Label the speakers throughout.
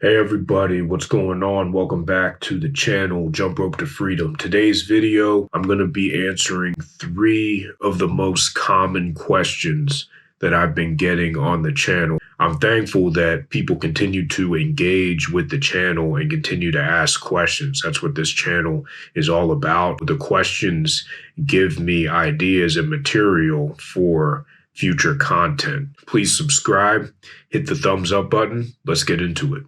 Speaker 1: Hey everybody, what's going on? Welcome back to the channel, Jump Rope to Freedom. Today's video, I'm going to be answering 3 of the most common questions that I've been getting on the channel. I'm thankful that people continue to engage with the channel and continue to ask questions. That's what this channel is all about. The questions give me ideas and material for future content. Please subscribe, hit the thumbs up button. Let's get into it.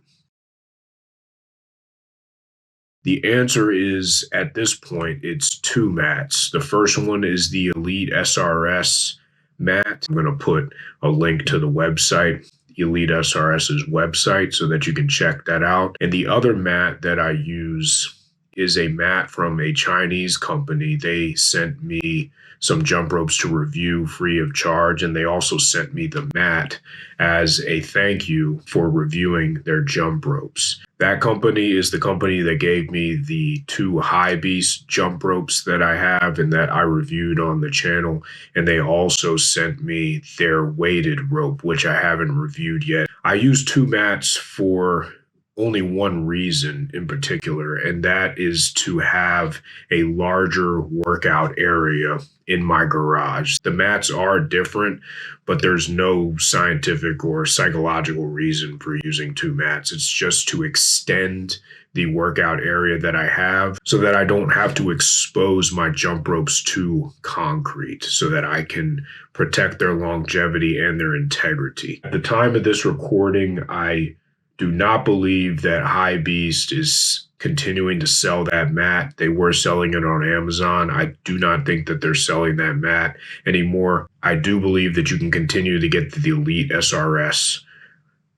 Speaker 1: The answer is, at this point, it's 2 mats. The first one is the Elite SRS mat. I'm going to put a link to the website, Elite SRS's website, so that you can check that out. And the other mat that I use is a mat from a Chinese company. They sent me some jump ropes to review free of charge, and they also sent me the mat as a thank you for reviewing their jump ropes. That company is the company that gave me the 2 High Beast jump ropes that I have and that I reviewed on the channel. And they also sent me their weighted rope, which I haven't reviewed yet. I use 2 mats for only one reason in particular, and that is to have a larger workout area in my garage. The mats are different, but there's no scientific or psychological reason for using 2 mats. It's just to extend the workout area that I have so that I don't have to expose my jump ropes to concrete, so that I can protect their longevity and their integrity. At the time of this recording, I do not believe that High Beast is continuing to sell that mat. They were selling it on Amazon. I do not think that they're selling that mat anymore. I do believe that you can continue to get the Elite SRS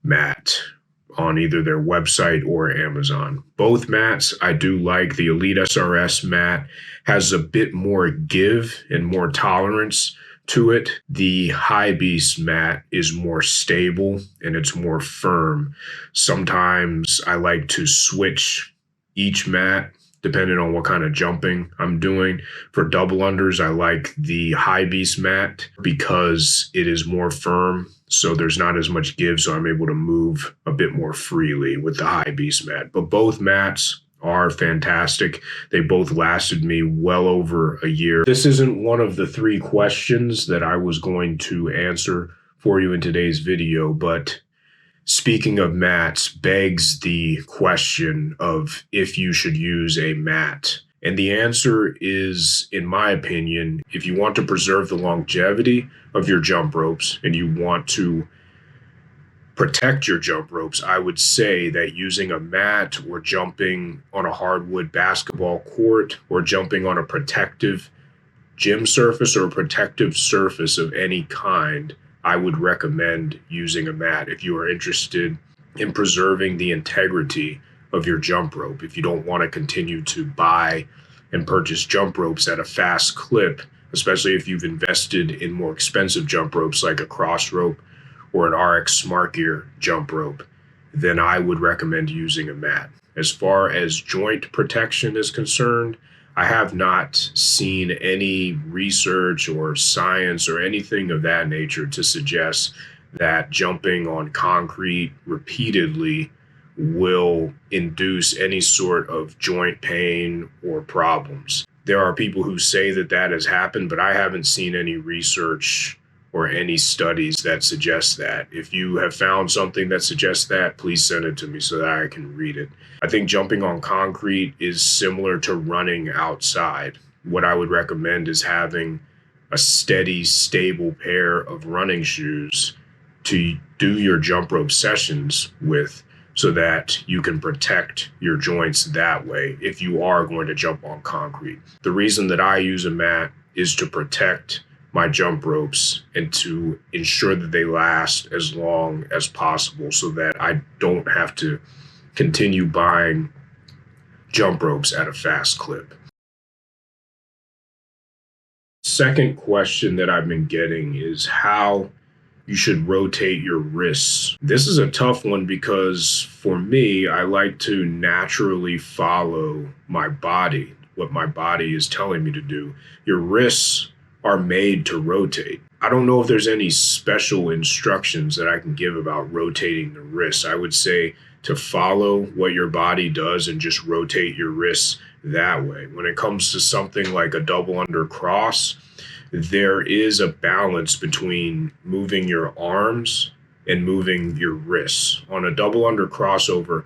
Speaker 1: mat on either their website or Amazon. Both mats I do like. The Elite SRS mat has a bit more give and more tolerance to it. The High Beast mat is more stable and it's more firm. Sometimes I like to switch each mat depending on what kind of jumping I'm doing. For double unders, I like the High Beast mat because it is more firm, so there's not as much give, so I'm able to move a bit more freely with the High Beast mat. But both mats are fantastic. They both lasted me well over a year. This isn't one of the 3 questions that I was going to answer for you in today's video, but speaking of mats begs the question of if you should use a mat. And the answer is, in my opinion, if you want to preserve the longevity of your jump ropes and you want to protect your jump ropes, I would say that using a mat or jumping on a hardwood basketball court or jumping on a protective gym surface or a protective surface of any kind, I would recommend using a mat if you are interested in preserving the integrity of your jump rope. If you don't want to continue to buy and purchase jump ropes at a fast clip, especially if you've invested in more expensive jump ropes like a cross rope or an RX Smart Gear jump rope, then I would recommend using a mat. As far as joint protection is concerned, I have not seen any research or science or anything of that nature to suggest that jumping on concrete repeatedly will induce any sort of joint pain or problems. There are people who say that that has happened, but I haven't seen any research or any studies that suggest that. If you have found something that suggests that, please send it to me so that I can read it. I think jumping on concrete is similar to running outside. What I would recommend is having a steady, stable pair of running shoes to do your jump rope sessions with, so that you can protect your joints that way if you are going to jump on concrete. The reason that I use a mat is to protect my jump ropes and to ensure that they last as long as possible so that I don't have to continue buying jump ropes at a fast clip. Second question that I've been getting is how you should rotate your wrists. This is a tough one because for me, I like to naturally follow my body, what my body is telling me to do. Your wrists are made to rotate. I don't know if there's any special instructions that I can give about rotating the wrists. I would say to follow what your body does and just rotate your wrists that way. When it comes to something like a double under cross, there is a balance between moving your arms and moving your wrists. On a double under crossover,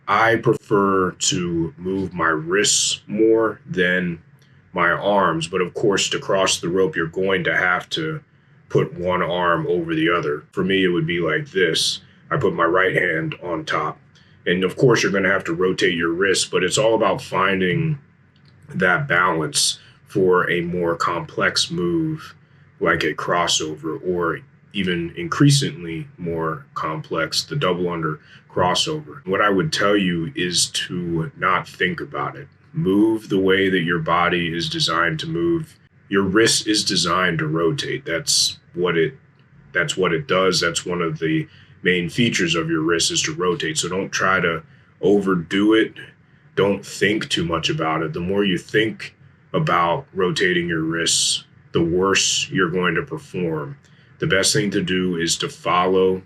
Speaker 1: I prefer to move my wrists more than my arms. But of course, to cross the rope, you're going to have to put one arm over the other. For me, it would be like this. I put my right hand on top. And of course, you're going to have to rotate your wrists, but it's all about finding that balance for a more complex move like a crossover, or even increasingly more complex, the double under crossover. What I would tell you is to not think about it. Move the way that your body is designed to move. Your wrist is designed to rotate. That's what it does. That's one of the main features of your wrist, is to rotate. So don't try to overdo it. Don't think too much about it. The more you think about rotating your wrists, the worse you're going to perform. The best thing to do is to follow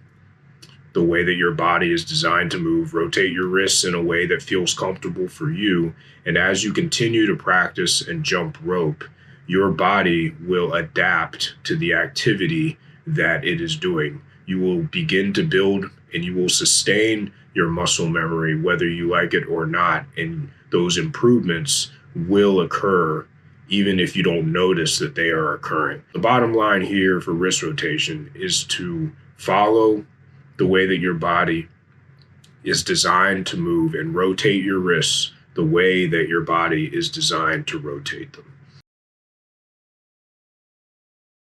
Speaker 1: the way that your body is designed to move. Rotate your wrists in a way that feels comfortable for you. And as you continue to practice and jump rope, your body will adapt to the activity that it is doing. You will begin to build and you will sustain your muscle memory, whether you like it or not. And those improvements will occur even if you don't notice that they are occurring. The bottom line here for wrist rotation is to follow the way that your body is designed to move and rotate your wrists the way that your body is designed to rotate them.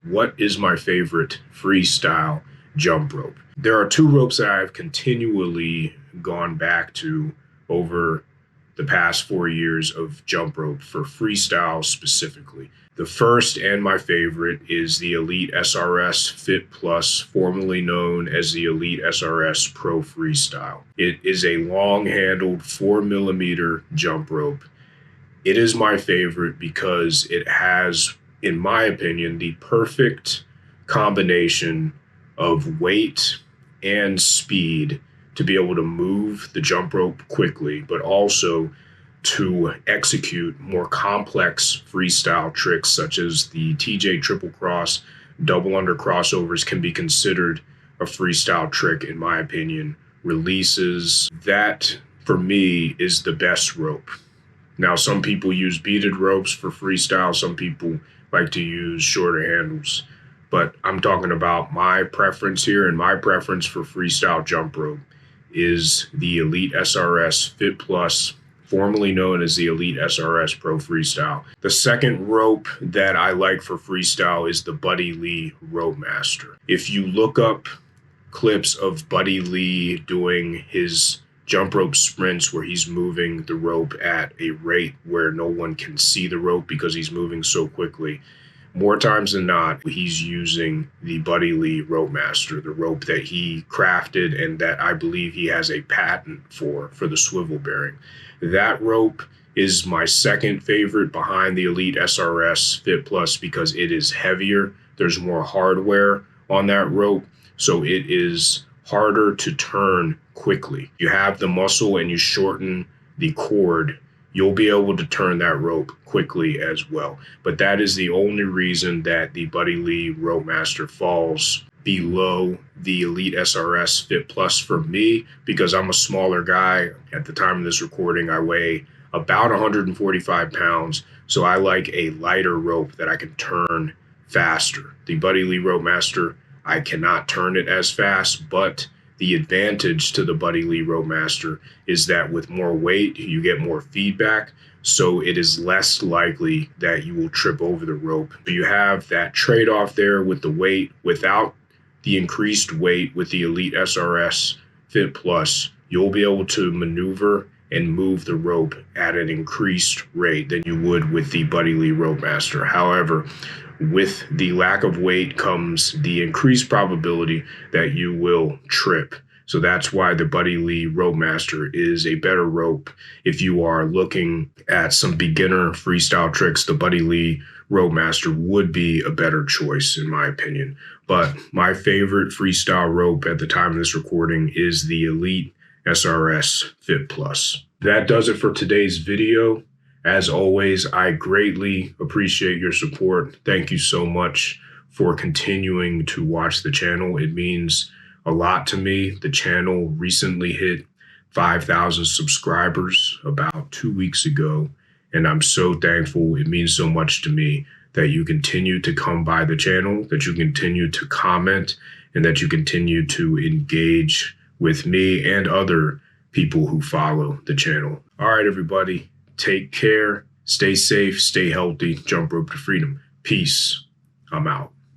Speaker 1: What is my favorite freestyle jump rope? There are two ropes that I've continually gone back to over the past 4 years of jump rope for freestyle specifically. The first and my favorite is the Elite SRS Fit Plus, formerly known as the Elite SRS Pro Freestyle. It is a long-handled 4mm jump rope. It is my favorite because it has, in my opinion, the perfect combination of weight and speed to be able to move the jump rope quickly, but also to execute more complex freestyle tricks such as the TJ triple cross. Double under crossovers can be considered a freestyle trick, in my opinion. Releases, that for me is the best rope. Now, some people use beaded ropes for freestyle. Some people like to use shorter handles. But I'm talking about my preference here, and my preference for freestyle jump rope is the Elite SRS Fit Plus, formerly known as the Elite SRS Pro Freestyle. The second rope that I like for freestyle is the Buddy Lee Rope Master. If you look up clips of Buddy Lee doing his jump rope sprints where he's moving the rope at a rate where no one can see the rope because he's moving so quickly, more times than not, he's using the Buddy Lee Rope Master, the rope that he crafted and that I believe he has a patent for the swivel bearing. That rope is my second favorite behind the Elite SRS Fit Plus because it is heavier. There's more hardware on that rope, so it is harder to turn quickly. You have the muscle and you shorten the cord, you'll be able to turn that rope quickly as well. But that is the only reason that the Buddy Lee Rope Master falls below the Elite SRS Fit Plus for me, because I'm a smaller guy. At the time of this recording, I weigh about 145 pounds, so I like a lighter rope that I can turn faster. The Buddy Lee Rope Master, I cannot turn it as fast, but the advantage to the Buddy Lee Rope Master is that with more weight, you get more feedback, so it is less likely that you will trip over the rope. You have that trade-off there with the weight. Without the increased weight with the Elite SRS Fit Plus, you'll be able to maneuver and move the rope at an increased rate than you would with the Buddy Lee Rope Master. However, with the lack of weight comes the increased probability that you will trip. So that's why the Buddy Lee Rope Master is a better rope. If you are looking at some beginner freestyle tricks, the Buddy Lee Rope Master would be a better choice in my opinion. But my favorite freestyle rope at the time of this recording is the Elite SRS Fit Plus. That does it for today's video. As always, I greatly appreciate your support. Thank you so much for continuing to watch the channel. It means a lot to me. The channel recently hit 5,000 subscribers about 2 weeks ago, and I'm so thankful. It means so much to me that you continue to come by the channel, that you continue to comment, and that you continue to engage with me and other people who follow the channel. All right, everybody, take care, stay safe, stay healthy, jump rope to freedom. Peace. I'm out.